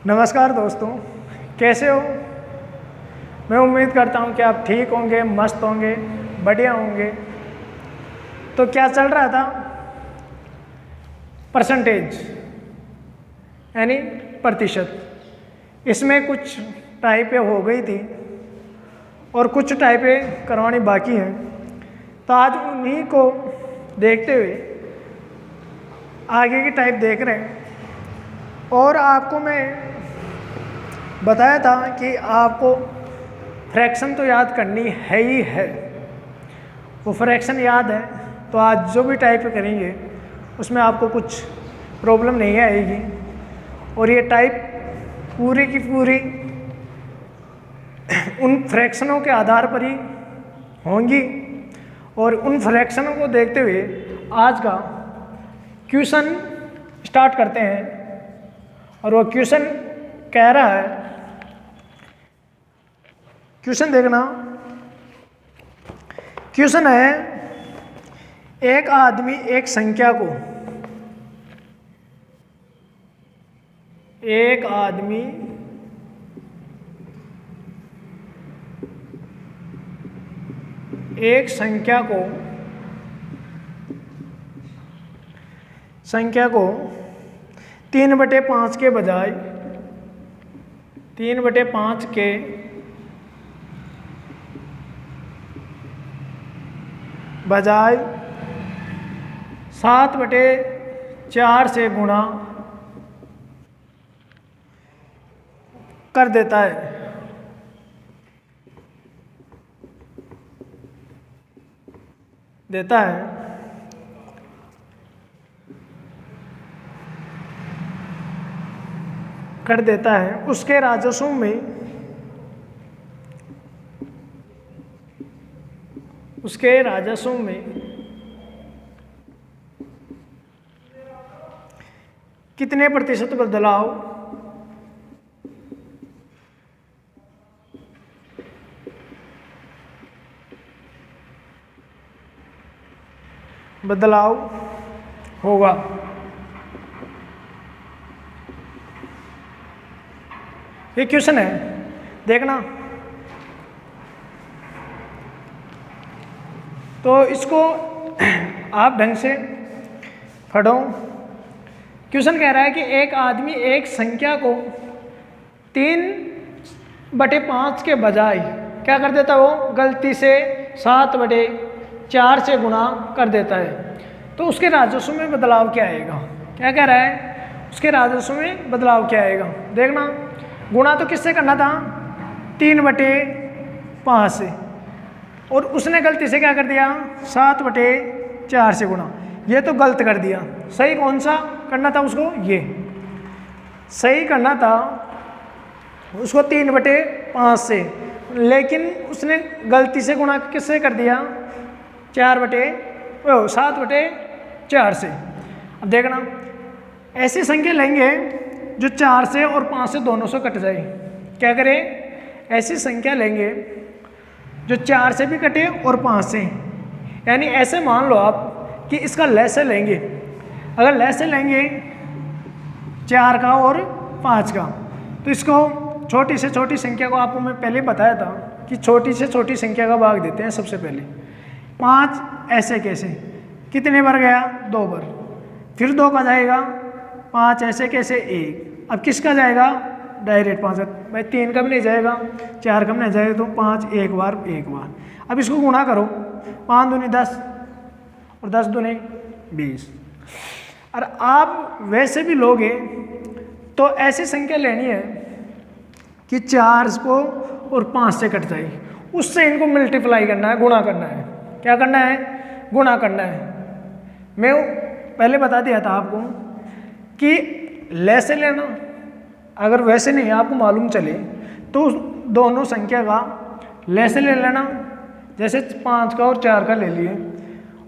नमस्कार दोस्तों, कैसे हो। मैं उम्मीद करता हूँ कि आप ठीक होंगे, मस्त होंगे, बढ़िया होंगे। तो क्या चल रहा था, परसेंटेज यानी प्रतिशत। इसमें कुछ टाइपें हो गई थी और कुछ टाइपें करवानी बाकी हैं। तो आज उन्हीं को देखते हुए आगे की टाइप देख रहे हैं। और आपको मैं बताया था कि आपको फ्रैक्शन तो याद करनी है ही है। वो फ्रैक्शन याद है तो आज जो भी टाइप करेंगे उसमें आपको कुछ प्रॉब्लम नहीं आएगी। और ये टाइप पूरी की पूरी उन फ्रैक्शनों के आधार पर ही होंगी। और उन फ्रैक्शनों को देखते हुए आज का क्वेश्चन स्टार्ट करते हैं। और वो क्वेश्चन कह रहा है, क्वेश्चन देखना। क्वेश्चन है, एक आदमी एक संख्या को एक संख्या को 3/5 के बजाय 3/5 के बजाय 7/4 से गुणा कर देता है। उसके राजस्व में कितने प्रतिशत बदलाव होगा। ये क्वेश्चन है, देखना। तो इसको आप ढंग से पढ़ो। क्वेश्चन कह रहा है कि एक आदमी एक संख्या को 3/5 के बजाय क्या कर देता है, वो गलती से 7/4 से गुणा कर देता है। तो उसके राजस्व में बदलाव क्या आएगा? क्या कह रहा है, उसके राजस्व में बदलाव क्या आएगा? देखना, गुणा तो किससे करना था, 3/5 से। और उसने गलती से क्या कर दिया, 7/4 से गुणा। ये तो गलत कर दिया। सही कौन सा करना था उसको? ये सही करना था उसको 3/5 से, लेकिन उसने गलती से गुणा किससे कर दिया, 7/4 से। अब देखना, ऐसी संख्या लेंगे जो 4 से और 5 से दोनों से कट जाए। क्या करें, ऐसी संख्या लेंगे जो 4 से भी कटे और 5 से। यानी ऐसे मान लो आप कि इसका लैसे लेंगे। अगर लैसे लेंगे 4 का और 5 का, तो इसको छोटी से छोटी संख्या को आपको मैं पहले बताया था कि छोटी से छोटी संख्या का भाग देते हैं। सबसे पहले 5 ऐसे कैसे, कितने बार गया, 2 बार। फिर 2 का जाएगा, 5 ऐसे कैसे, 1। अब किसका जाएगा, डायरेक्ट 5। भाई 3 का भी नहीं जाएगा, 4 का भी नहीं जाएगा, तो 5 एक बार। अब इसको गुणा करो, 5 दूनी 10 और 10 दूनी 20। और आप वैसे भी लोगे तो ऐसी संख्या लेनी है कि 4 को और 5 से कट जाए, उससे इनको मल्टीप्लाई करना है, गुणा करना है। क्या करना है, गुणा करना है। मैं पहले बता दिया था आपको कि लैसे लेना, अगर वैसे नहीं आपको मालूम चले तो दोनों संख्या का लैसे ले लेना। जैसे 5 का और 4 का ले लिए,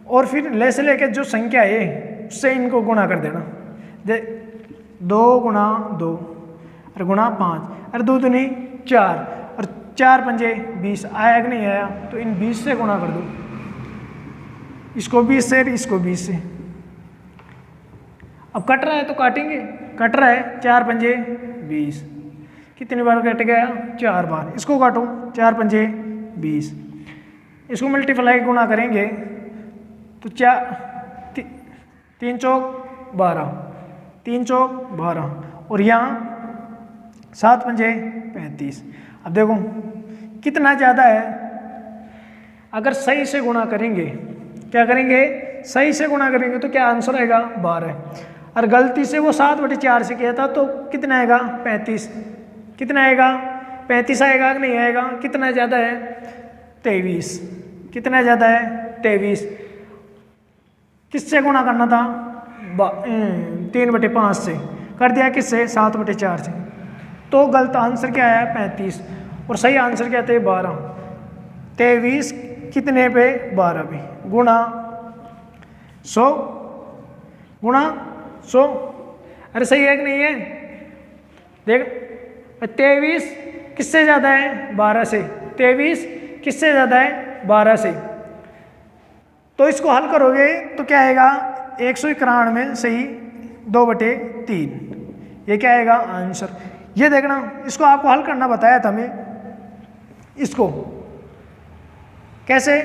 और फिर लैसे लेके जो संख्या है उससे इनको गुणा कर देना। 2 गुणा 2 और गुणा 5 और 2 दूनी 4 और 4 पंजे 20। आया कि नहीं आया, तो इन 20 से गुणा कर दो। इसको 20 से, इसको 20 से। अब कट रहा है तो काटेंगे। कट रहा है, 4 पंजे 20। कितनी बार कट गया? 4 बार। इसको काटो, 4 पंजे 20। इसको मल्टीप्लाई गुणा करेंगे तो 3 चौक 12, 3 चौक 12 और यहाँ 7 पंजे 35। अब देखो कितना ज़्यादा है। अगर सही से गुणा करेंगे, क्या करेंगे? सही से गुणा करेंगे तो क्या आंसर आएगा? 12। और गलती से वो 7/4 से किया था तो कितना आएगा? 35। कितना आएगा? 35 आएगा कि नहीं आएगा? कितना ज़्यादा है? 23। कितना ज़्यादा है? 23। किससे गुणा करना था? 3/5 से। कर दिया किससे? 7/4 से। तो गलत आंसर क्या आया? 35। और सही आंसर क्या थे? 12। 23 कितने पे? 12 पे। गुणा 100 गुणा 100। अरे सही है कि नहीं है? देख 23 किससे ज़्यादा है? 12 से। 23 किससे ज़्यादा है? 12 से। तो इसको हल करोगे तो क्या आएगा? 191 सही 2/3। ये क्या आएगा? आंसर। ये देखना, इसको आपको हल करना बताया था मैं। इसको कैसे?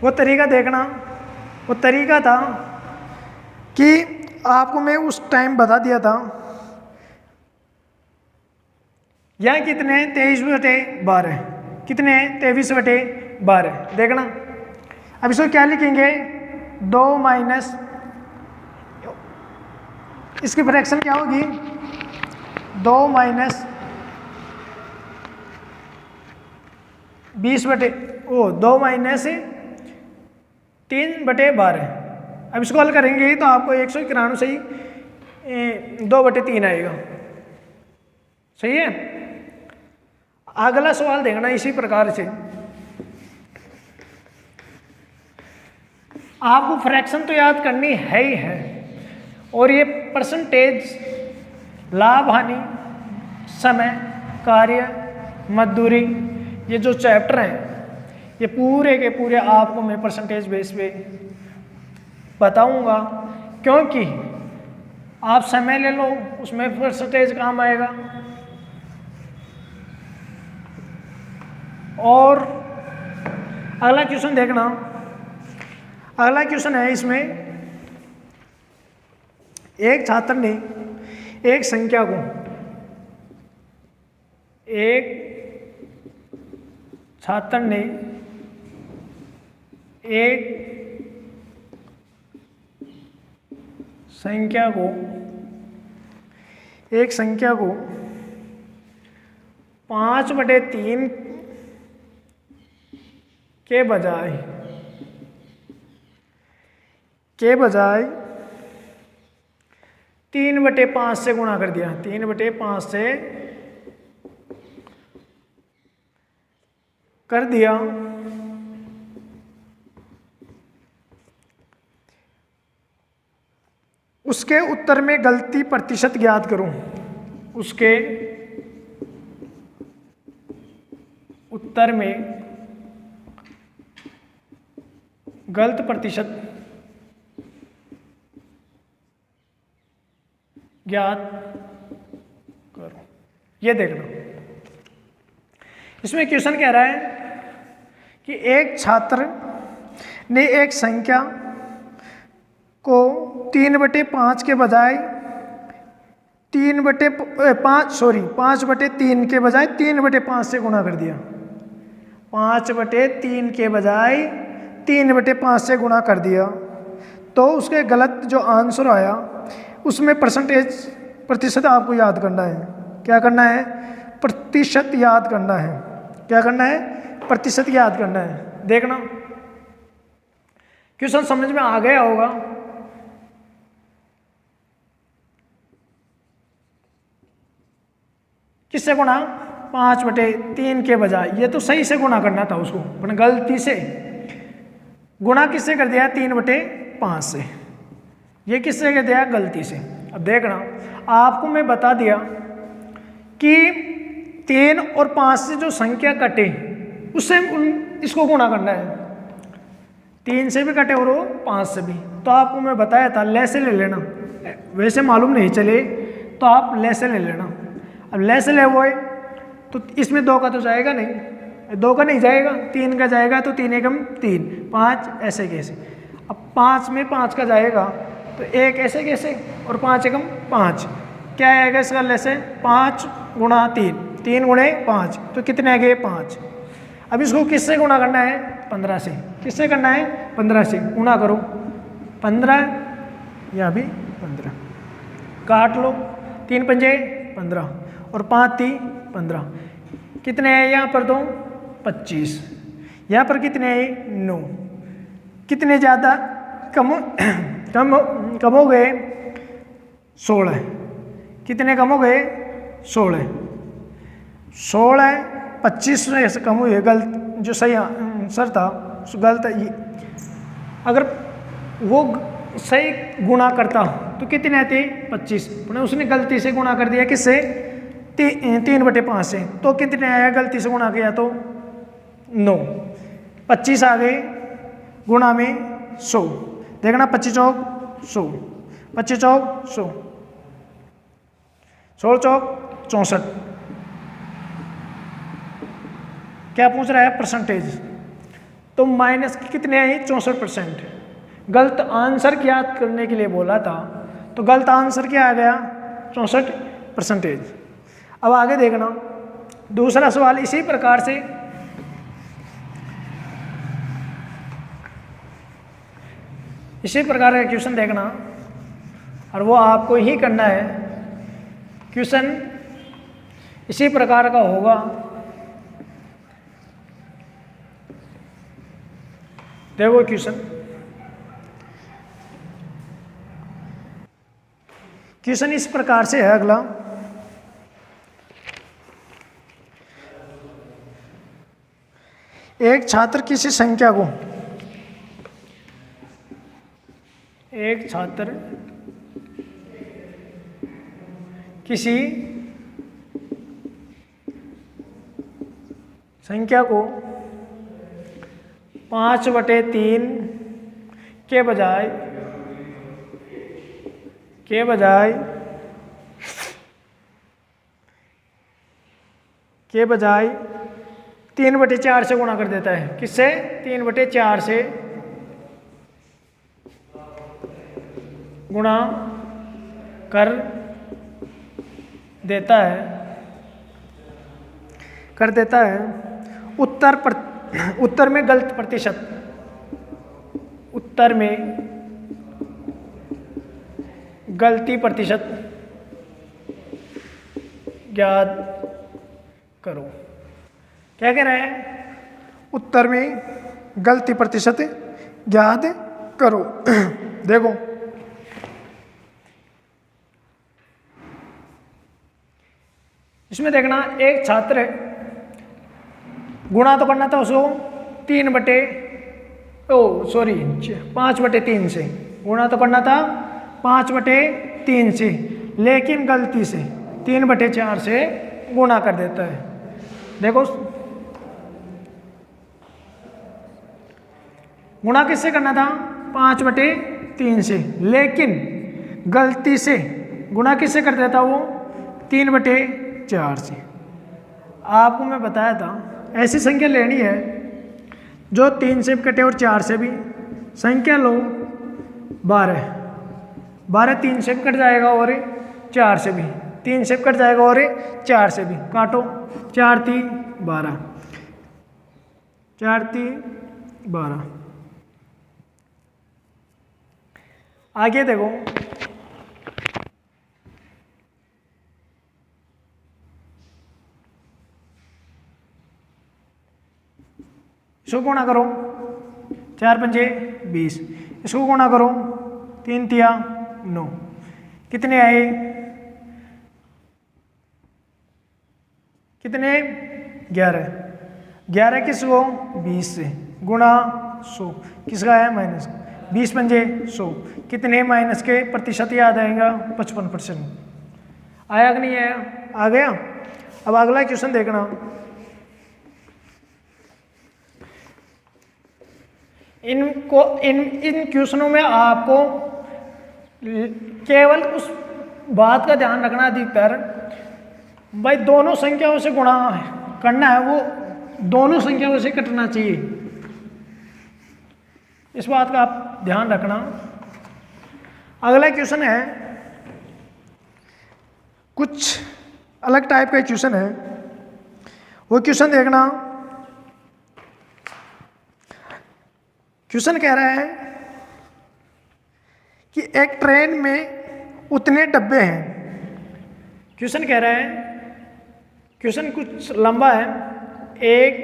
वो तरीका देखना। वो तरीका था कि आपको मैं उस टाइम बता दिया था। यहाँ कितने? 23/12। कितने? 23/12। देखना, अब इसको क्या लिखेंगे? 2 माइनस, इसकी फ्रैक्शन क्या होगी? 2 माइनस 2 माइनस 3/12। अब इसको हल करेंगे तो आपको 191 से ही 2/3 आएगा। सही है। अगला सवाल देखना इसी प्रकार से। आपको फ्रैक्शन तो याद करनी है ही है, और ये परसेंटेज, लाभ हानि, समय, कार्य, मजदूरी, ये जो चैप्टर हैं ये पूरे के पूरे आपको मैं परसेंटेज बेस पे बताऊंगा। क्योंकि आप समय ले लो, उसमें परसेंटेज काम आएगा। और अगला क्वेश्चन देखना। अगला क्वेश्चन है इसमें, एक छात्र ने एक संख्या को, एक छात्र ने एक संख्या को 5/3 के बजाय 3/5 से गुणा कर दिया। 3/5 से कर दिया। उसके उत्तर में गलती प्रतिशत ज्ञात करूं। उसके उत्तर में गलत प्रतिशत ज्ञात करो। ये देखना, इसमें क्वेश्चन कह रहा है कि एक छात्र ने एक संख्या को 3/5 के बजाय 5/3 के बजाय 3/5 से गुणा कर दिया। 5/3 के बजाय 3/5 से गुणा कर दिया। तो उसके गलत जो आंसर आया उसमें प्रतिशत आपको याद करना है। क्या करना है? प्रतिशत याद करना है। क्या करना है? प्रतिशत याद करना है। देखना, क्वेश्चन समझ में आ गया होगा। किससे गुणा? 5/3 के बजाय। ये तो सही से गुणा करना था उसको, पर गलती से गुणा किससे कर दिया? 3/5 से। ये किससे कर दिया? गलती से। अब देखना, आपको मैं बता दिया कि 3 और 5 से जो संख्या कटे उससे इसको गुणा करना है। 3 से भी कटे और 5 से भी। तो आपको मैं बताया था, ले से ले लेना। वैसे मालूम नहीं चले तो आप ले ले लेना। अब ले वो है तो इसमें 2 का तो जाएगा नहीं, 2 का नहीं जाएगा, 3 का जाएगा, तो 3 एकम 3, 5 ऐसे कैसे। अब 5 में 5 का जाएगा तो 1 ऐसे कैसे और 5 एकम 5, क्या आएगा इसका लेसे 5 गुणा 3, 3 गुणे 5, तो कितने आ गए 5। अब इसको किससे गुणा करना है 15 से, किससे करना है 15 से गुणा करो, 15 या भी 15 काट लो, 3 पंजे 15 और 5 3 15, कितने हैं यहाँ पर दो 25, यहाँ पर कितने हैं 9, कितने ज़्यादा कम हो गए 16, कितने कम हो गए 16, 25 से कम हुए, गलत जो सही आंसर था गलत। अगर वो सही गुणा करता तो कितने आते 25, उसने गलती से गुणा कर दिया किससे 3/5 से, तो कितने आया गलती से गुणा किया तो 9, 25 आ गए गुणा में 100, देखना 25 चौक 100, 25 चौक 100, 16 चौक 64, क्या पूछ रहा है परसेंटेज, तो माइनस कितने आई 64%। गलत आंसर ज्ञात करने के लिए बोला था, तो गलत आंसर क्या आ गया 64%। अब आगे देखना दूसरा सवाल इसी प्रकार से, इसी प्रकार का क्वेश्चन देखना और वो आपको ही करना है। क्वेश्चन इसी प्रकार का होगा, देखो क्वेश्चन इस प्रकार से है। अगला एक छात्र किसी संख्या को किसी संख्या को 5/3 के बजाय 3/4 से गुणा कर देता है, किससे 3/4 से गुणा कर देता है, उत्तर में गलत प्रतिशत, उत्तर में गलती प्रतिशत ज्ञात करो। क्या कह रहा है, उत्तर में गलती प्रतिशत ज्ञात करो। देखो इसमें देखना, एक छात्र है, गुणा तो करना था उसको 5/3 से, गुणा तो करना था 5/3 से, लेकिन गलती से 3/4 से गुणा कर देता है। देखो गुणा किससे करना था 5/3 से, लेकिन गलती से गुणा किससे कर देता वो 3/4 से। आपको मैं बताया था ऐसी संख्या लेनी है जो 3 से भी कटे और 4 से भी। संख्या लो 12 3 से भी कट जाएगा और 4 से भी, 3 से भी कट जाएगा और 4 से भी, काटो 4 3 12, 4 3 12। आगे देखो इसको गुणा करो 4 पंजे 20, इसको गुणा करो 3 तिया 9, कितने आए, कितने 11 किसको 20 से गुणा 100, किसका है माइनस, 20 पंजे 100, कितने माइनस के प्रतिशत याद आएगा 55%। आया कि नहीं आया, आ गया। अब अगला क्वेश्चन देखना, इन क्वेश्चनों में आपको केवल उस बात का ध्यान रखना अधिकतर भाई दोनों संख्याओं से गुणा करना है, वो दोनों संख्याओं से कटना चाहिए, इस बात का आप ध्यान रखना। अगला क्वेश्चन है, कुछ अलग टाइप का क्वेश्चन है, वो क्वेश्चन देखना। क्वेश्चन कह रहा है कि एक ट्रेन में उतने डब्बे हैं। क्वेश्चन कह रहा है, क्वेश्चन कुछ लंबा है। एक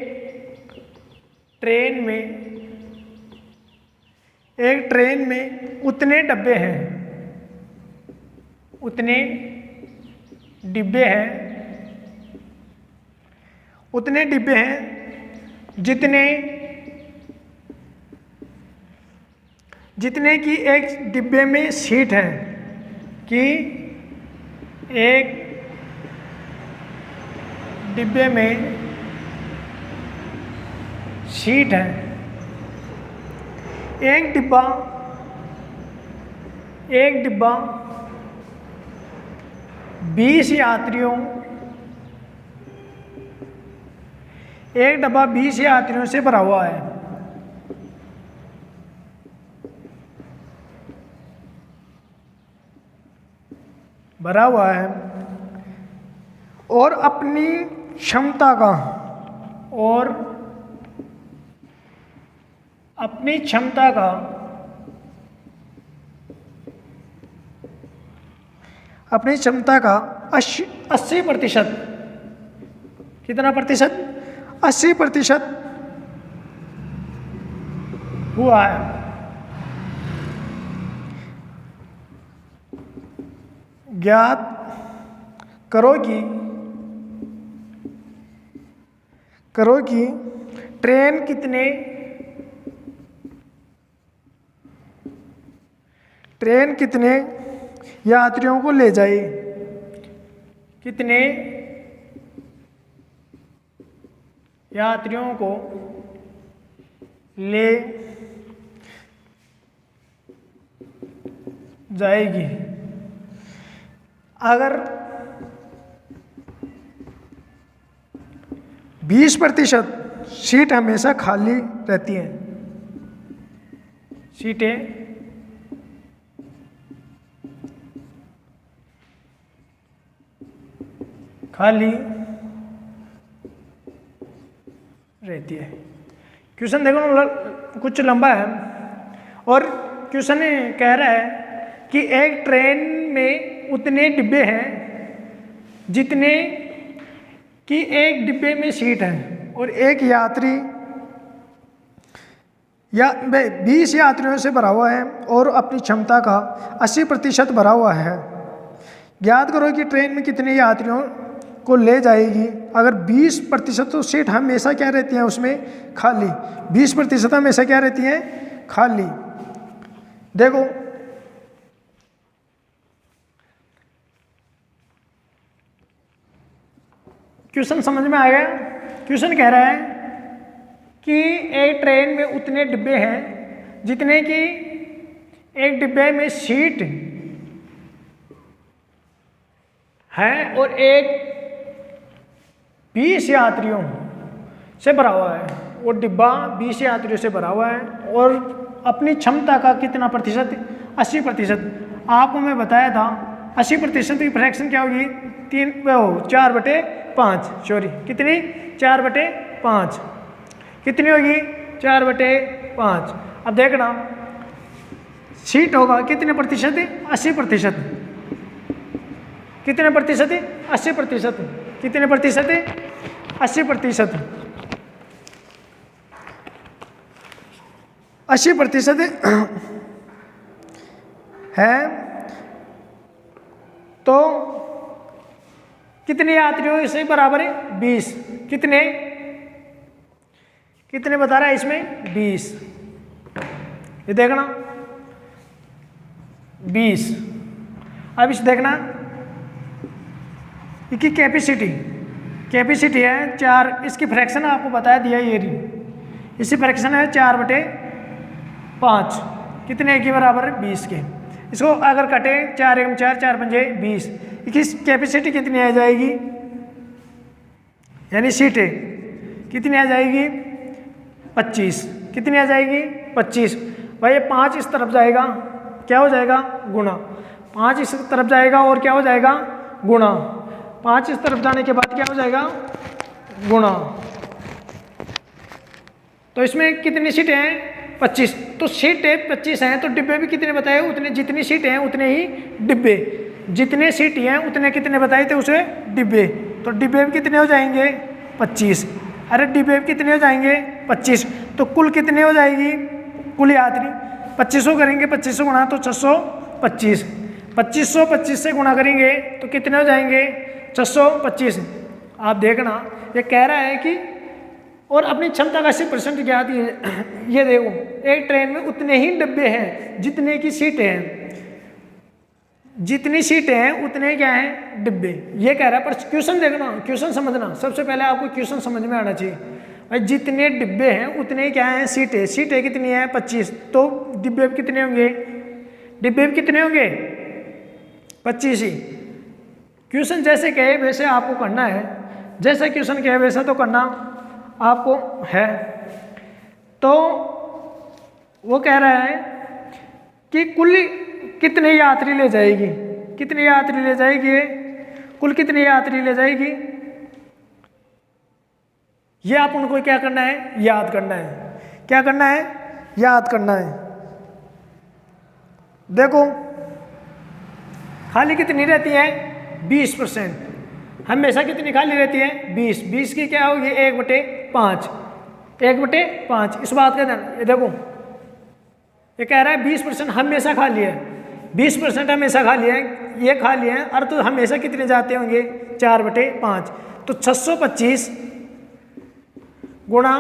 ट्रेन में उतने डब्बे हैं, उतने डिब्बे हैं जितने की एक डिब्बे में सीट है, कि एक डिब्बे में सीट है। एक डिब्बा 20 यात्रियों, एक डब्बा 20 यात्रियों से भरा हुआ है। और अपनी क्षमता का 80%, कितना प्रतिशत? 80% हुआ है। ज्ञात करो कि ट्रेन कितने यात्रियों को ले जाए, कितने यात्रियों को ले जाएगी। अगर 20% सीट हमेशा खाली रहती हैं, सीटें खाली रहती है। क्वेश्चन देखो कुछ लंबा है, और क्वेश्चन कह रहा है कि एक ट्रेन में उतने डिब्बे हैं जितने कि एक डिब्बे में सीट है, और एक यात्री 20 यात्रियों से भरा हुआ है और अपनी क्षमता का 80% भरा हुआ है। ज्ञात करो कि ट्रेन में कितने यात्रियों को ले जाएगी। अगर 20% तो सीट हमेशा क्या रहती हैं उसमें खाली, 20% हमेशा क्या रहती हैं खाली। देखो क्वेश्चन समझ में आ गया। क्वेश्चन कह रहा है कि एक ट्रेन में उतने डिब्बे हैं जितने कि एक डिब्बे में सीट है और एक 20 यात्रियों से भरा हुआ है। वो डिब्बा 20 यात्रियों से भरा हुआ है और अपनी क्षमता का कितना प्रतिशत? 80%। आपको मैं बताया था 80% की फ्रैक्शन क्या होगी? 4/5। सॉरी कितनी? 4/5 कितनी होगी? 4/5। अब देखना सीट होगा कितने प्रतिशत? 80%। कितने प्रतिशत? 80%। कितने प्रतिशत? 80%। 80% है तो कितने यात्रियों से बराबर है? 20। कितने बता रहा है इसमें? 20। ये देखना 20। अब इसे देखना इसकी कैपेसिटी है 4। इसकी फ्रैक्शन आपको बताया दिया ये रही। इसकी फ्रैक्शन है 4/5। कितने के बराबर? 20 के। इसको अगर कटे 4 एकम 4, 4 पंजे 20, इसकी कैपेसिटी कितनी आ जाएगी, यानी सीटें कितनी आ जाएगी 25, कितनी आ जाएगी 25। भाई ये 5 इस तरफ जाएगा, क्या हो जाएगा गुणा, 5 इस तरफ जाएगा और क्या हो जाएगा गुणा, 5 इस तरफ जाने के बाद क्या हो जाएगा गुणा। तो इसमें कितनी सीटें हैं 25, तो सीटें 25 हैं तो डिब्बे भी कितने बताए, उतने, जितनी सीटें हैं उतने ही डिब्बे, जितने सीट हैं उतने कितने बताए थे उसे डिब्बे, तो डिब्बे भी कितने हो जाएंगे 25। अरे डिब्बे भी कितने हो जाएंगे 25, तो कुल कितने हो जाएगी, कुल यात्री 2500 करेंगे, 2500 गुणा तो 625, 2525 से गुणा करेंगे तो कितने हो जाएंगे 625। आप देखना ये कह रहा है कि और अपनी क्षमता का 80% क्या आती है, ये देखो एक ट्रेन में उतने ही डब्बे हैं जितने की सीटें हैं, जितनी सीटें हैं उतने क्या हैं डिब्बे, ये कह रहा है। पर क्वेश्चन देखना, क्वेश्चन समझना, सबसे पहले आपको क्वेश्चन समझ में आना चाहिए। भाई जितने डिब्बे हैं उतने क्या हैं सीटें, सीटें कितनी हैं 25, तो डिब्बे भी कितने होंगे, डिब्बे भी कितने होंगे 25 ही। क्वेश्चन जैसे कहे वैसे आपको करना है, जैसा क्वेश्चन कहे वैसा तो करना आपको है। तो वो कह रहा है कि कुल कितने यात्री ले जाएगी, कितने यात्री ले जाएगी, कुल कितने यात्री ले जाएगी, ये आप उनको क्या करना है याद करना है, क्या करना है याद करना है। देखो खाली कितनी रहती है 20%, हमेशा कितनी खाली रहती है 20, 20 की क्या होगी 1/5, 1/5। इस बात का ध्यान, ये देखो ये कह रहा है 20% हमेशा खाली है, 20% हमेशा खाली है, ये खाली है, और तो हमेशा कितने जाते होंगे 4/5, तो 625 गुणा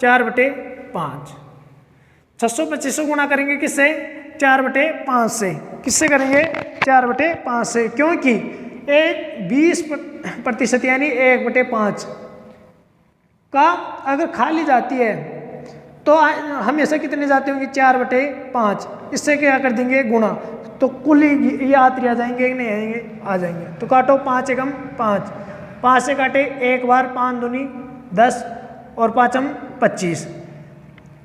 4/5, 625 गुणा करेंगे किससे 4/5 से, किससे करेंगे 4/5 से, क्योंकि एक 20% यानी 1/5 का अगर खाली जाती है तो हमेशा कितने जाते होंगे 4/5, इससे क्या कर देंगे गुणा, तो कुल यात्री आ जाएंगे कि नहीं आएंगे, आ जाएंगे। तो काटो 5 एकम 5, 5 से काटे 1 बार, 5 दूनी 10 और 5 25,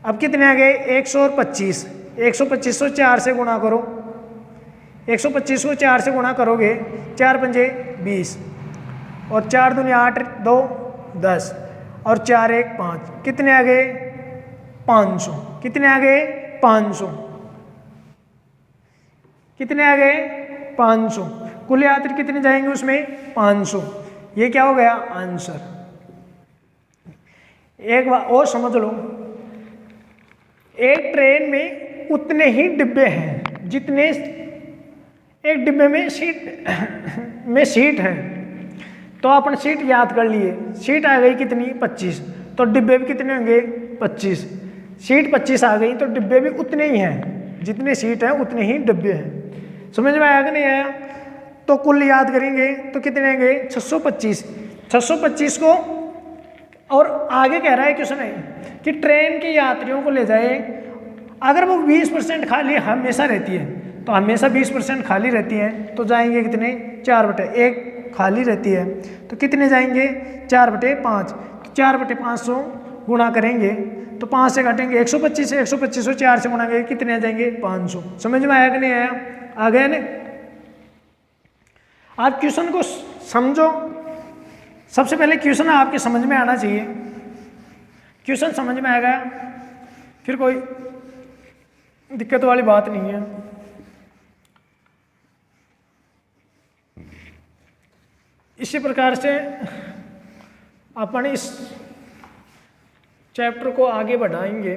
अब कितने आ गए 125, 125 को 4 से गुणा करो, 125 को 4 से गुणा करोगे 4 पंजे 20 और 4 दूनी 8, 2 10 और 4 1 5, कितने आ गए 500, कितने आ गए 500, कितने आ गए 500, कुल यात्री कितने जाएंगे उसमें 500, ये क्या हो गया आंसर। एक बार और समझ लो, एक ट्रेन में उतने ही डिब्बे हैं जितने एक डिब्बे में सीट है, तो अपन सीट याद कर लिए, सीट आ गई कितनी 25, तो डिब्बे भी कितने होंगे 25, सीट 25 आ गई तो डिब्बे भी उतने ही हैं, जितने सीट हैं उतने ही डिब्बे हैं। समझ में आया कि नहीं आया? तो कुल याद करेंगे तो कितने आएंगे 625, 625 को, और आगे कह रहा है क्वेश्चन है कि ट्रेन के यात्रियों को ले जाए, अगर वो 20% खाली हमेशा रहती है, तो हमेशा 20% खाली रहती है तो जाएंगे कितने 4/1 खाली रहती है तो कितने जाएंगे 4/5, तो 4/500 गुणा करेंगे तो 5 से काटेंगे 125 से, 125 को 4 से गुणा करेंगे कितने आ जाएंगे 500। समझ में आया कि नहीं आया? आ गया ना? आप क्वेश्चन को समझो, सबसे पहले क्वेश्चन आपके समझ में आना चाहिए, क्वेश्चन समझ में आ गया फिर कोई दिक्कत वाली बात नहीं है। इसी प्रकार से अपन इस चैप्टर को आगे बढ़ाएंगे।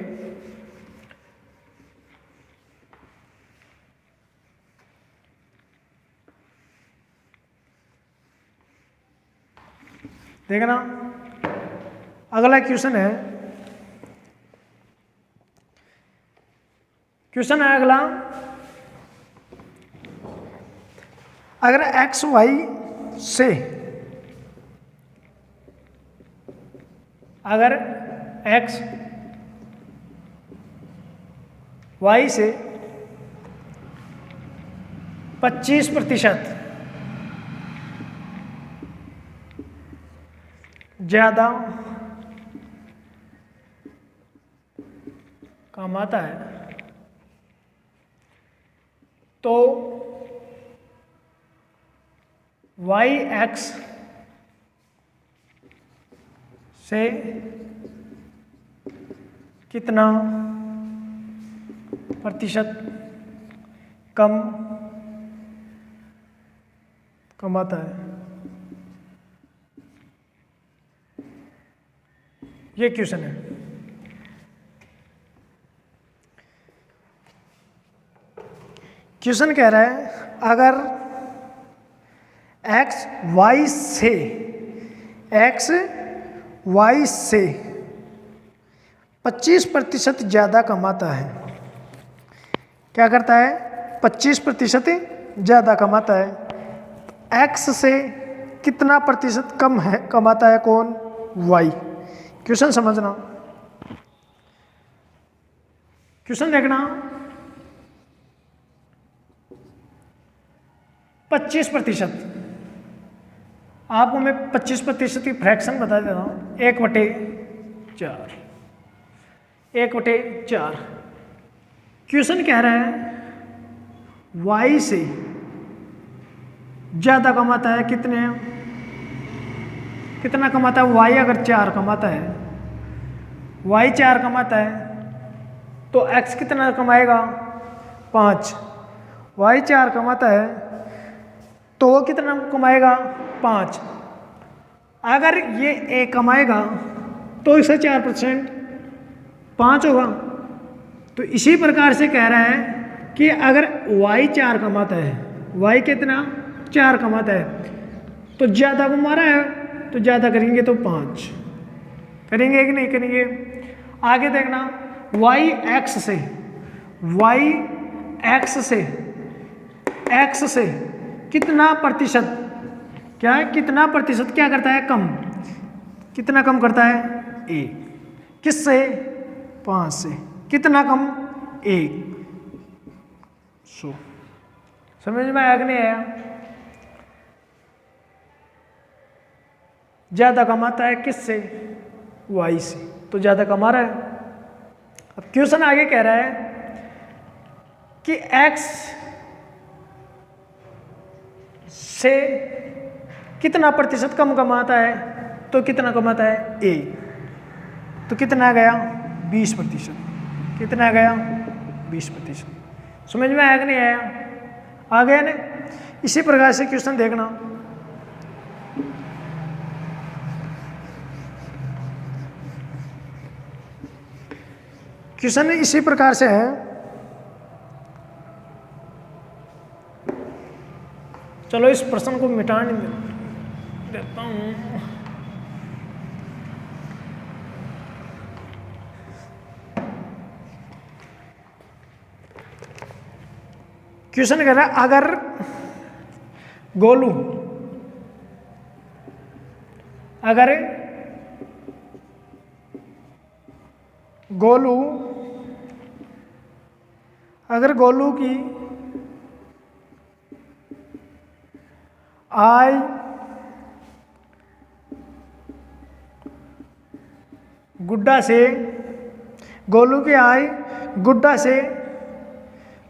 देखना अगला क्वेश्चन है, क्वेश्चन है अगला, अगर एक्स वाई से, अगर एक्स वाई से 25% ज़्यादा कमाता है तो YX से कितना प्रतिशत कम कमाता है। ये क्वेश्चन है। क्वेश्चन कह रहा है अगर x y से 25% ज़्यादा कमाता है। क्या करता है? 25% ज़्यादा कमाता है। x से कितना प्रतिशत कम है कमाता है? कौन? y। क्वेश्चन समझना, क्वेश्चन देखना। 25%, आपको मैं 25% की फ्रैक्शन बता देता हूँ। 1/4, 1/4। क्वेश्चन कह रहा है y से ज़्यादा कमाता है कितने? कितना कमाता है y? अगर 4 कमाता है, y 4 कमाता है तो x कितना कमाएगा? 5। y 4 कमाता है तो वो कितना कमाएगा? 5। अगर ये a कमाएगा तो इसे 4% 5 होगा। तो इसी प्रकार से कह रहा है कि अगर y 4 कमाता है, y कितना? 4 कमाता है तो ज़्यादा कमा रहा है तो ज़्यादा करेंगे तो 5 करेंगे कि नहीं करेंगे? आगे देखना, x से कितना प्रतिशत, क्या है? कितना प्रतिशत क्या करता है? कम। कितना कम करता है? 1। किससे? 5 से। कितना कम? 1। समझ में आया कि नहीं आया? ज़्यादा कमाता है किससे? y से, तो ज़्यादा कमा रहा है। अब क्वेश्चन आगे कह रहा है कि x से कितना प्रतिशत कम कमाता है, तो कितना कमाता है? a। तो कितना गया? 20%। कितना गया? 20%। समझ में आया कि नहीं आया? आ गया ना? इसी प्रकार से क्वेश्चन देखना। क्वेश्चन इसी प्रकार से है। चलो इस प्रश्न को मिटा देता हूं। क्वेश्चन कह रहा है अगर गोलू अगर गोलू की आय गुड्डा से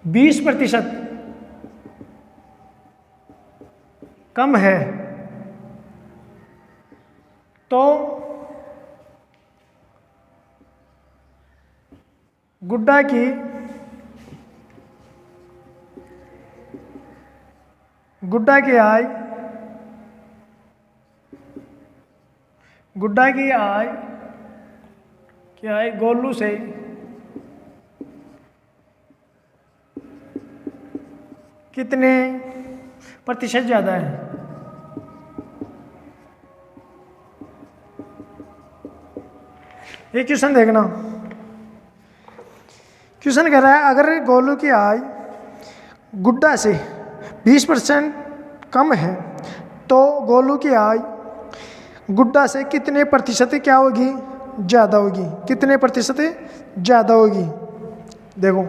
20% कम है तो गुड्डा की आय गोलू से कितने प्रतिशत ज़्यादा है? ये क्वेश्चन देखना। क्वेश्चन कह रहा है अगर गोलू की आय गुड्डा से 20% कम है तो गोलू की आय गुड्डा से कितने प्रतिशत क्या होगी? ज़्यादा होगी। कितने प्रतिशत ज़्यादा होगी? देखो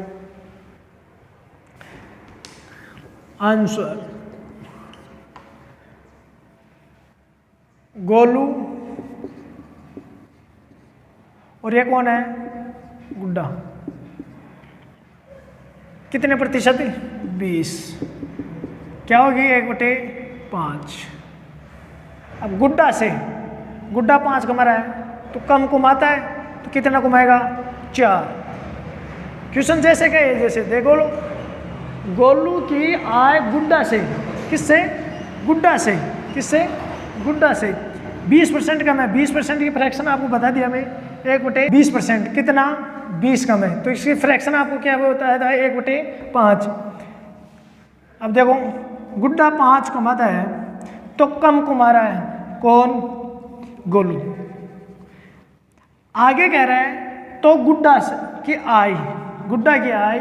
आंसर। गोलू और ये कौन है? गुड्डा। कितने प्रतिशत? 20। क्या होगी? 1/5। अब गुड्डा से, गुड्डा 5 कमा रहा है तो कम कमाता है तो कितना कमाएगा? 4। क्वेश्चन जैसे क्या है, जैसे देखो लो, गोलू की आय गुड्डा से, किससे? गुड्डा से। किससे? गुड्डा से। 20% कम है। 20% की फ्रैक्शन आपको बता दिया मैं, 1/20%। कितना? 20 कम है तो इसकी फ्रैक्शन आपको क्या होता है? 1/5। अब देखो, गुड्डा 5 कमाता है तो कम कमा रहा है कौन? गोलू। आगे कह रहा है तो गुड्डा की आय, गुड्डा की आय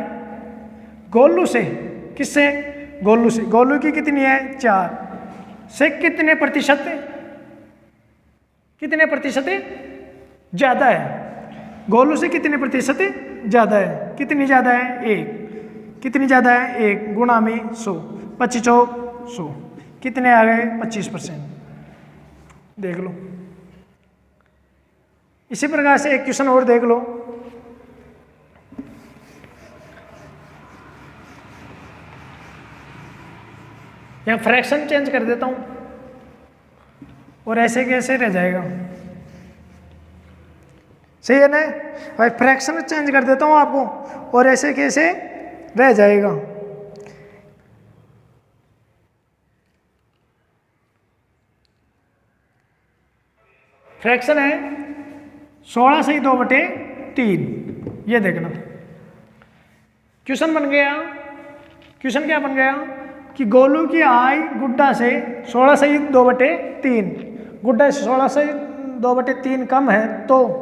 गोलू से, किससे? गोलू से। गोलू की कितनी है? 4 से कितने प्रतिशत? कितने प्रतिशत ज्यादा है? गोलू से कितने प्रतिशत ज्यादा है? कितनी ज्यादा है? 1। कितनी ज्यादा है? 1 गुणा में 100, 25 100, कितने आ गए? 25%। देख लो। इसी प्रकार से एक क्वेश्चन और देख लो। यहाँ फ्रैक्शन चेंज कर देता हूं और ऐसे कैसे रह जाएगा? सही है ना भाई? फ्रैक्शन चेंज कर देता हूं आपको और ऐसे कैसे रह जाएगा? फ्रैक्शन है 16 से 2/3। ये देखना, क्वेश्चन बन गया। क्वेश्चन क्या बन गया कि गोलू की आय गुड्डा से 16 से 2/3, गुड्डा से 16 से 2/3 कम है तो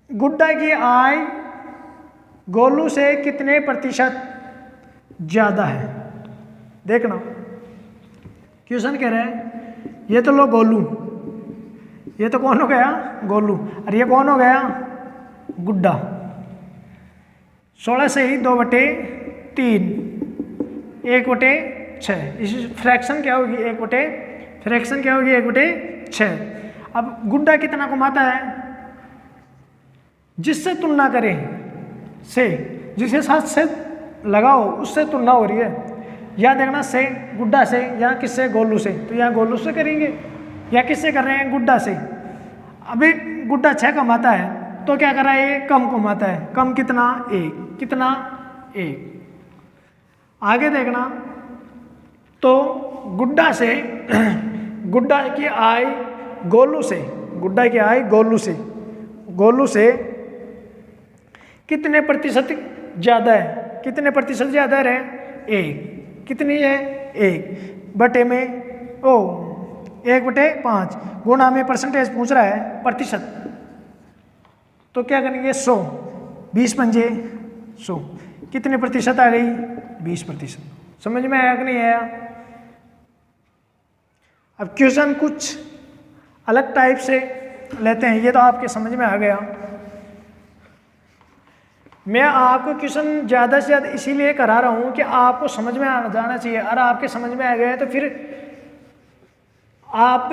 गुड्डा की आय गोलू से कितने प्रतिशत ज्यादा है? देखना, क्वेश्चन कह रहा है ये तो लो गोलू, ये तो कौन हो गया? गोलू। और ये कौन हो गया? गुड्डा। 16 से 2/3, 1/6। इस फ्रैक्शन क्या होगी? 1/6। अब गुड्डा कितना कमाता है? जिससे तुलना करें से, जिसके साथ से लगाओ उससे तुलना हो रही है। या देखना से गुड्डा से या किससे? गोलू से। तो यहाँ गोलू से करेंगे या किससे कर रहे हैं? गुड्डा से। अभी गुड्डा 6 कमाता है तो क्या कर रहा है? ये कम कमाता है। कम कितना? 1। कितना? 1। आगे देखना, तो गुड्डा से गुड्डा की आय गोलू से, गुड्डा की आय गोलू से कितने प्रतिशत ज्यादा है? कितने प्रतिशत ज्यादा है? 1। कितनी है? 1/5 गुणा में परसेंटेज पूछ रहा है, प्रतिशत। तो क्या करेंगे? 100। 20 पंजे 100, कितने प्रतिशत आ गई? 20%। समझ में आया कि नहीं आया? अब क्वेश्चन कुछ अलग टाइप से लेते हैं, ये तो आपके समझ में आ गया। मैं आपको क्वेश्चन ज़्यादा से ज़्यादा इसीलिए करा रहा हूँ कि आपको समझ में आ जाना चाहिए। अगर आपके समझ में आ गया तो फिर आप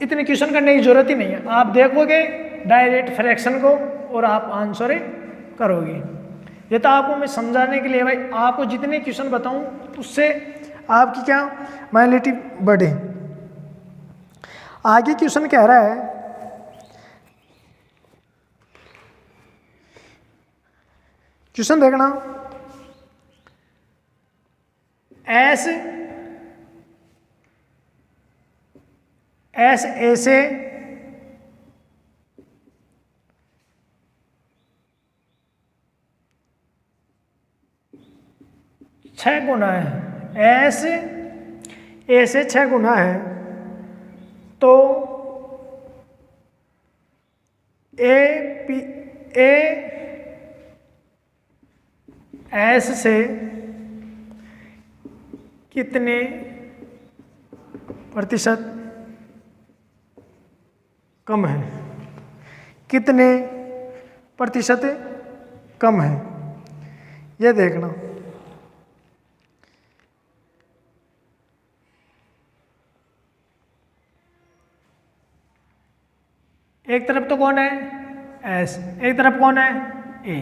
इतने क्वेश्चन करने की जरूरत ही नहीं है। आप देखोगे डायरेक्ट फ्रैक्शन को और आप आंसर करोगे। ये तो आपको मैं समझाने के लिए भाई, आपको जितने क्वेश्चन बताऊं उससे आपकी क्या माइलिटी बढ़े। आगे क्वेश्चन कह रहा है, क्वेश्चन देखना, ऐसे 6 गुना है। ऐसे 6 गुना है तो एस से कितने प्रतिशत कम है? कितने प्रतिशत कम है? ये देखना। एक तरफ तो कौन है एस, एक तरफ कौन है ए,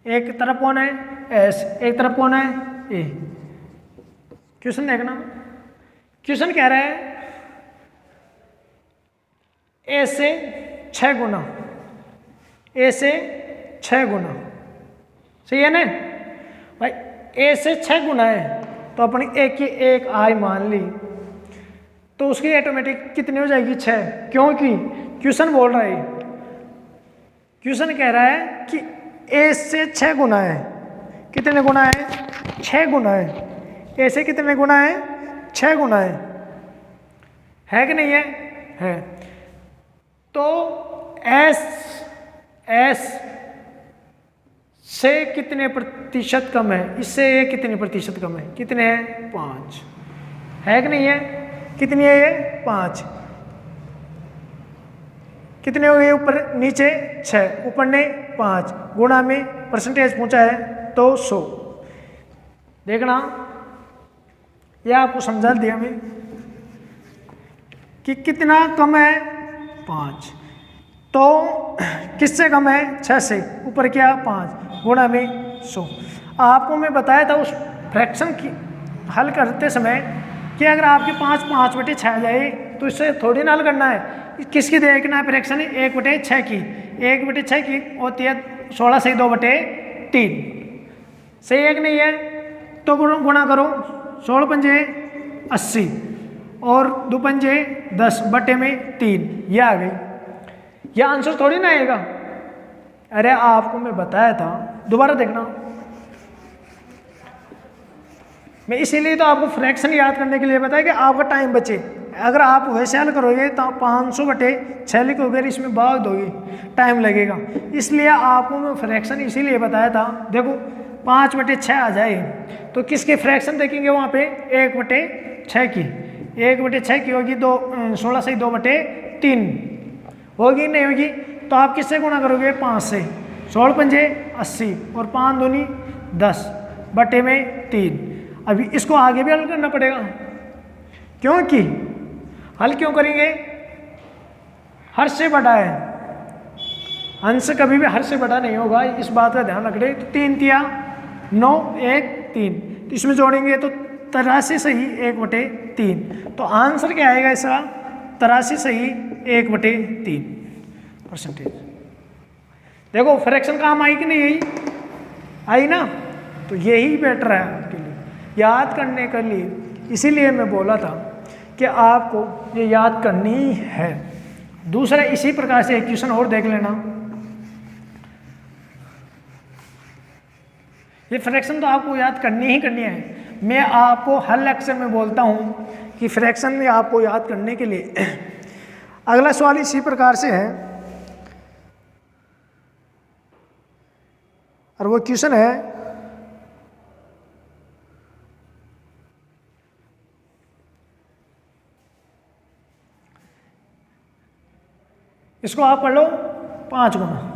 एक तरफ कौन है एस, एक तरफ कौन है ए। क्वेश्चन देखना, क्वेश्चन कह रहा है ए से 6 गुना, ए से 6 गुना, सही है ना भाई। ए से 6 गुना है तो अपनी ए की एक आई मान ली तो उसकी ऑटोमेटिक कितनी हो जाएगी 6, क्योंकि क्वेश्चन बोल रहा है, क्वेश्चन कह रहा है कि ए से 6 गुना है, कितने गुना है 6 गुना है, ए से कितने गुना है 6 गुना है कि नहीं है। तो एस से कितने प्रतिशत कम है, इससे ये कितने प्रतिशत कम है, कितने हैं 5, है कि नहीं है, कितनी है ये 5, कितने हो गए ऊपर नीचे 6, ऊपर ने 5, गुणा में परसेंटेज पूछा है तो 100। देखना ये आपको समझा दिया मैं कि कितना कम है 5, तो किससे कम है 6 से, ऊपर क्या 5, गुणा में 100। आपको मैं बताया था उस फ्रैक्शन की हल करते समय कि अगर आपके 5/6 आ जाए तो इससे थोड़ी ना हल करना है, किसकी देखना है फ्रैक्शन 1/6 की, 1/6 की होती है 16 से 2/3, सही है कि नहीं है। तो गुणा करो, 16 पंजे 80 और 2 पंजे 10 बटे में 3, ये आ गई। यह आंसर थोड़ी ना आएगा, अरे आपको मैं बताया था, दोबारा देखना। मैं इसीलिए तो आपको फ्रैक्शन याद करने के लिए बताया कि आपका टाइम बचे। अगर आप वैसे हल करोगे तो 500/6 लिखोगे, इसमें भाग दोगे, टाइम लगेगा। इसलिए आपको मैं फ्रैक्शन इसीलिए बताया था। देखो 5/6 आ जाए तो किसके फ्रैक्शन देखेंगे वहाँ पे 1/6 की, 1/6 की होगी 16 से 2/3 होगी, नहीं होगी तो आप किससे गुणा करोगे 5 से, 16 पंजे 80 और 5 दूनी 10 बटे में 3। अभी इसको आगे भी हल करना पड़ेगा, क्योंकि हल क्यों करेंगे, हर से बड़ा है, अंश कभी भी हर से बड़ा नहीं होगा, इस बात का ध्यान रखिए। तो 3 तिया 9 1 3, तो इसमें जोड़ेंगे तो 83 सही 1/3, तो आंसर क्या आएगा इसका 83 सही 1/3 परसेंटेज। देखो फ्रैक्शन काम आई कि नहीं आई, आई ना, तो यही बेटर है आपके लिए याद करने के लिए। इसीलिए मैं बोला था कि आपको ये याद करनी है। दूसरा इसी प्रकार से एक क्वेश्चन और देख लेना, ये फ्रैक्शन तो आपको याद करनी ही करनी है। मैं आपको हर लेक्चर में बोलता हूँ कि फ्रैक्शन में आपको याद करने के लिए। अगला सवाल इसी प्रकार से है और वो क्वेश्चन है, इसको आप पढ़ लो 5 गुना,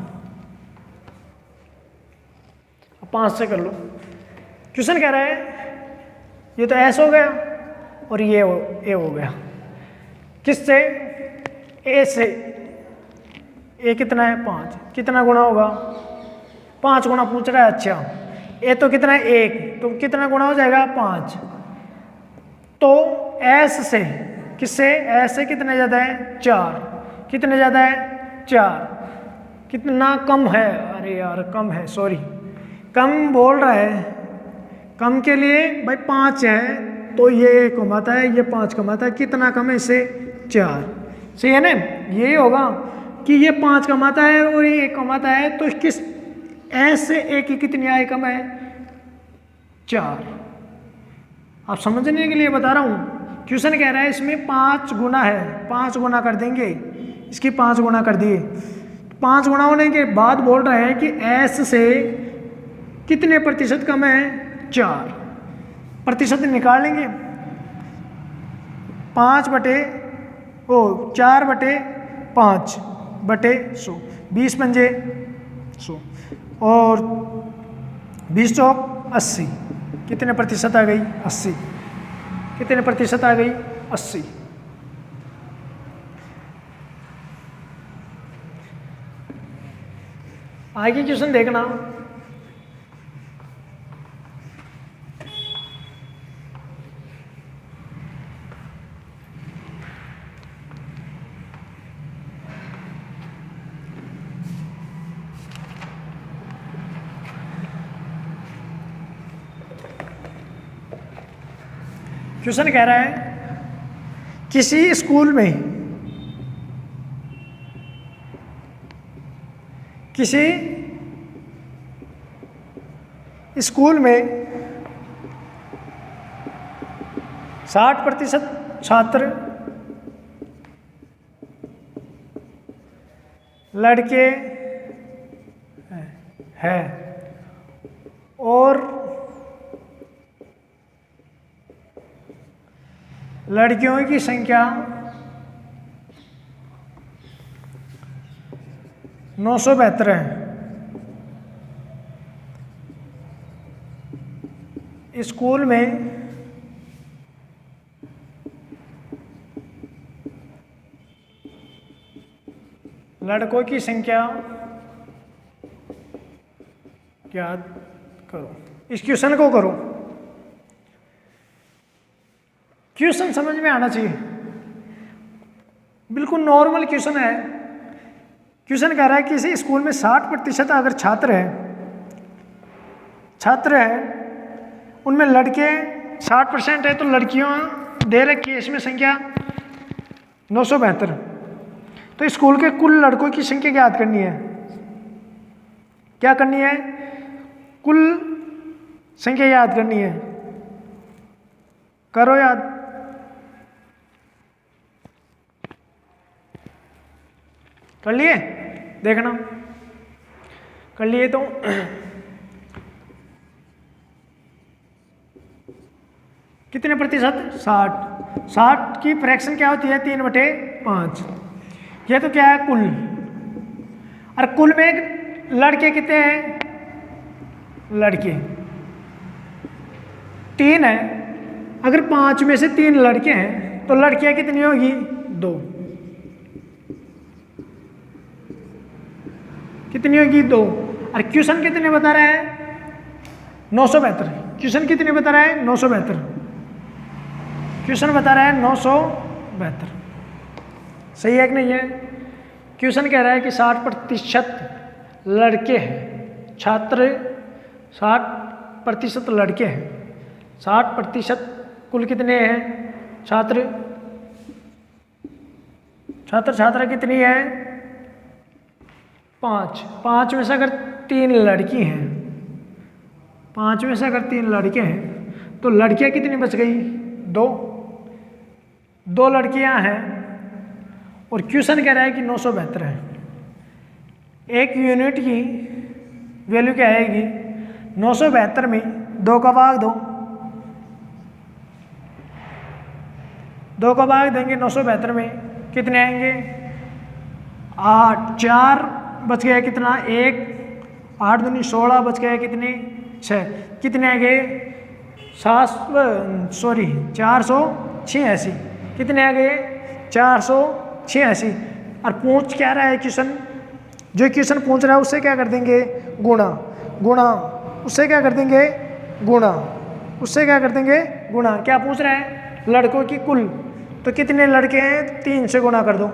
5 से कर लो। क्वेश्चन कह रहा है ये तो एस हो गया और ये ए हो गया, किससे ए से, ए कितना है 5, कितना गुना होगा 5 गुना पूछ रहा है। अच्छा ए तो कितना है 1, तो कितना गुना हो जाएगा 5। तो एस से किससे, एस से कितने ज़्यादा है 4, कितने ज़्यादा है 4, कितना कम है, अरे यार कम है, सॉरी कम बोल रहा है, कम के लिए भाई 5 है तो ये कमाता है, ये 5 कमाता है, कितना कम है इससे 4, सही है ना। यही होगा कि ये 5 कमाता है और ये 1 कमाता है, तो किस एस से ए की कितनी आय कम है 4। आप समझने के लिए बता रहा हूँ, क्वेश्चन कह रहा है इसमें 5 गुना है, 5 गुना कर देंगे, इसकी 5 गुना कर दिए, 5 गुना होने के बाद बोल रहा है कि एस से कितने प्रतिशत कम है 4, प्रतिशत निकाल लेंगे 4/5/100, 20 पंजे 100 और 20 चौक 80, कितने प्रतिशत आ गई 80, कितने प्रतिशत आ गई 80। आगे क्वेश्चन देखना। क्वेश्चन कह रहा है किसी स्कूल में किसी स्कूल में 60% छात्र लड़के हैं और लड़कियों की संख्या 972 है। स्कूल में लड़कों की संख्या ज्ञात करो। इस क्वेश्चन को करो। क्वेश्चन समझ में आना चाहिए, बिल्कुल नॉर्मल क्वेश्चन है। क्वेश्चन कह रहा है किसी स्कूल में 60% अगर छात्र हैं उनमें लड़के 60% है तो लड़कियां दे रखी है, इसमें संख्या 972। तो स्कूल के कुल लड़कों की संख्या याद करनी है। क्या करनी है? कुल संख्या याद करनी है। करो याद। कर लिए? देखना कर लिए तो कितने प्रतिशत? 60 की फ्रैक्शन क्या होती है? 3/5। ये तो क्या है? कुल। और कुल में लड़के कितने हैं? लड़के 3 है। अगर 5 में से 3 लड़के हैं तो लड़कियां कितनी होगी? 2। कितनी होगी? 2। और क्वेश्चन कितने बता रहा है? 972। क्वेश्चन कितने बता रहा है? 972। क्वेश्चन बता रहा है 972। सही है कि नहीं है? क्वेश्चन कह रहा है कि 60% लड़के हैं, छात्र 60% लड़के हैं। 60% कुल कितने हैं? छात्र छात्रा कितनी है? 5 में से अगर 3 लड़की हैं, 5 में से अगर 3 लड़के हैं तो लड़कियां कितनी बच गई? 2 लड़कियां हैं। और क्वेश्चन कह रहा है कि 972 है। एक यूनिट की वैल्यू क्या आएगी? 972 में 2 का भाग दो। 2 का भाग देंगे 972 में कितने आएंगे? 8। 4 बच गया कितना? 1। 8 दूनी 16 बच गया कितने? 6। कितने आ गए? 486। कितने आ गए? 486। और पूछ क्या रहा है क्वेश्चन? जो क्वेश्चन पूछ रहा है उससे क्या कर देंगे? गुणा। उससे क्या कर देंगे? गुणा। उससे क्या कर देंगे? गुणा। क्या पूछ रहा है? लड़कों की कुल। तो कितने लड़के हैं? 3 से गुणा कर दो।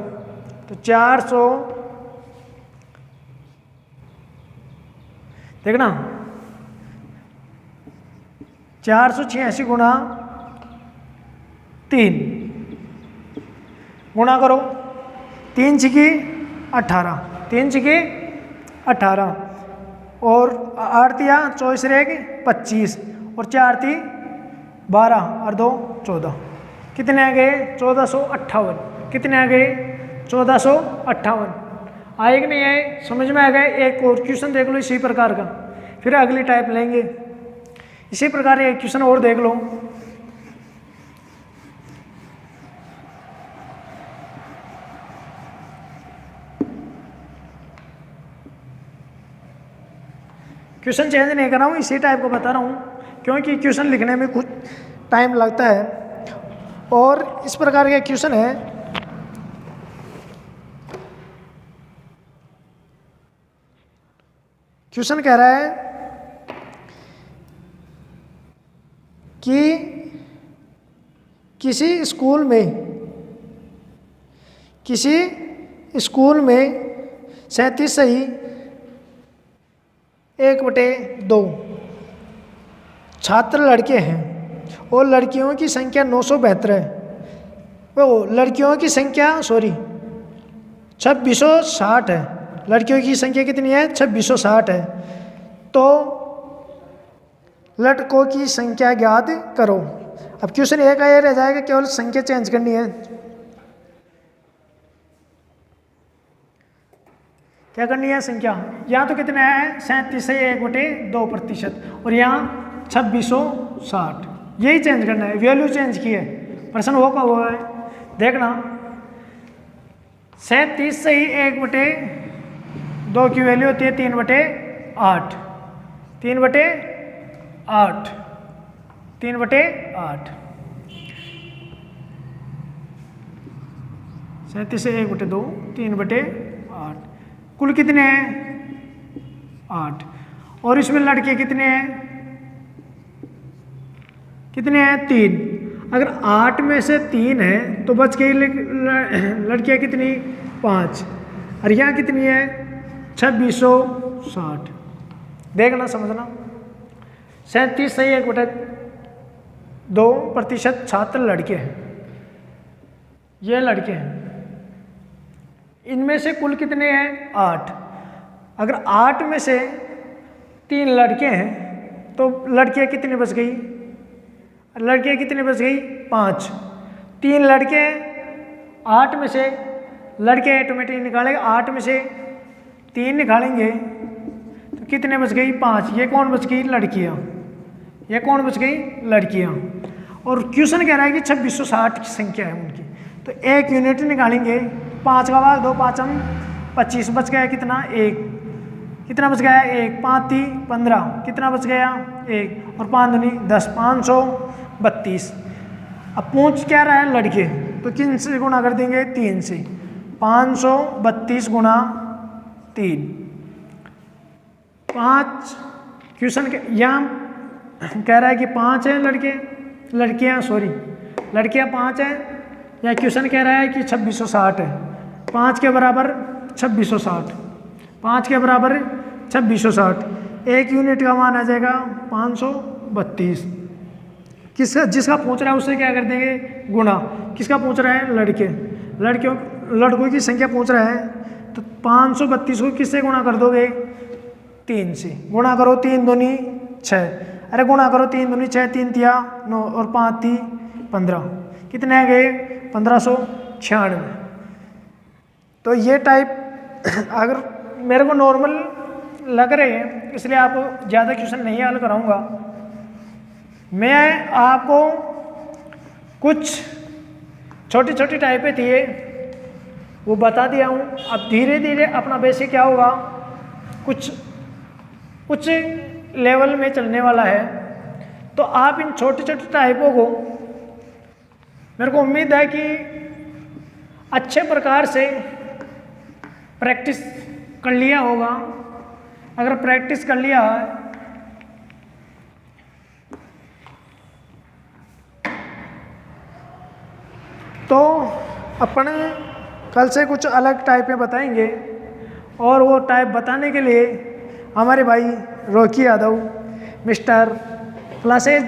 तो 400 देखना 486 गुणा 3 गुणा करो। 3 छिकी 18। 3 छिकी 18 और 8 तिया 24 रहेगी 25 और 4 थी 12 और 2 14। कितने आ गए? 1458। कितने आ गए? 1458। आए कि नहीं आए? समझ में आ गए? एक और क्वेश्चन देख लो इसी प्रकार का, फिर अगली टाइप लेंगे। इसी प्रकार एक क्वेश्चन और देख लो। क्वेश्चन चेंज नहीं कर रहा हूँ, इसी टाइप को बता रहा हूँ क्योंकि क्वेश्चन लिखने में कुछ टाइम लगता है। और इस प्रकार के क्वेश्चन है। क्वेश्चन कह रहा है कि किसी स्कूल में 37 सही 1/2 छात्र लड़के हैं और लड़कियों की संख्या 972 है। वो लड़कियों की संख्या 2660 है। लड़कियों की संख्या कितनी है? 2660 है। तो लड़कों की संख्या ज्ञात करो। अब क्वेश्चन एक ये रह जाएगा, केवल संख्या चेंज करनी है। क्या करनी है? संख्या। यहाँ तो कितना है? 37 से 1/2% और यहाँ 2660। यही चेंज करना है, वैल्यू चेंज की है। प्रश्न वो का हुआ है, देखना 37 से 1/2 की वैल्यू होती है 3/8। 3/8 3/8 37 से 1/2 3/8 कुल कितने हैं? 8। और इसमें लड़के कितने हैं? 3। अगर 8 में से 3 है तो बच गई लड़कियां कितनी? 5। और यहाँ कितनी है? 2660। देखना, समझना। 37 से 1/2% छात्र लड़के हैं। ये लड़के हैं। इनमें से कुल कितने हैं? 8। अगर 8 में से 3 लड़के हैं तो लड़कियां कितनी बच गई? लड़कियां कितनी बच गई? 5। 3 लड़के, 8 में से लड़के ऑटोमेटिक निकालेंगे। 8 में से 3 निकालेंगे तो कितने बच गई? 5। ये कौन बच गई? लड़कियां। ये कौन बच गई? लड़कियां। और क्वेश्चन कह रहा है कि 2660 की संख्या है उनकी, तो 1 यूनिट निकालेंगे। 5 का भाग 2, 5 25, बच गया कितना? 1। कितना बच गया? 1। 5 3 15, कितना बच गया? 1। और 5 दूनी 10, 532। अब पूछ क्या रहा है? लड़के, तो किन से गुणा कर देंगे? 3 से। 532 गुणा 3 5। क्वेश्चन यहाँ कह रहा है कि 5 है लड़कियाँ 5 है। या क्वेश्चन कह रहा है कि 2660 है। 5 के बराबर 2660, 5 के बराबर 2660। 1 यूनिट का मान आ जाएगा 532। जिसका पूछ रहा है उससे क्या कर देंगे? गुणा। किसका पूछ रहा है? लड़कों की संख्या पूछ रहा है, तो 532 को किससे गुणा कर दोगे? 3 से। गुणा करो, 3 दूनी 6। अरे गुणा करो, 3 दूनी 6, 3 तिया 9 और 5 ती 15। कितने आ गए? 1596। तो ये टाइप अगर मेरे को नॉर्मल लग रहे हैं, इसलिए आपको ज़्यादा क्वेश्चन नहीं हल कराऊंगा। मैं आपको कुछ छोटी छोटी टाइपें थी वो बता दिया हूँ। अब धीरे धीरे अपना बेसिक क्या होगा, कुछ लेवल में चलने वाला है। तो आप इन छोटी छोटी टाइपों को, मेरे को उम्मीद है कि अच्छे प्रकार से प्रैक्टिस कर लिया होगा। अगर प्रैक्टिस कर लिया है तो अपन कल से कुछ अलग टाइपें बताएंगे। और वो टाइप बताने के लिए हमारे भाई रॉकी यादव, मिस्टर क्लासेज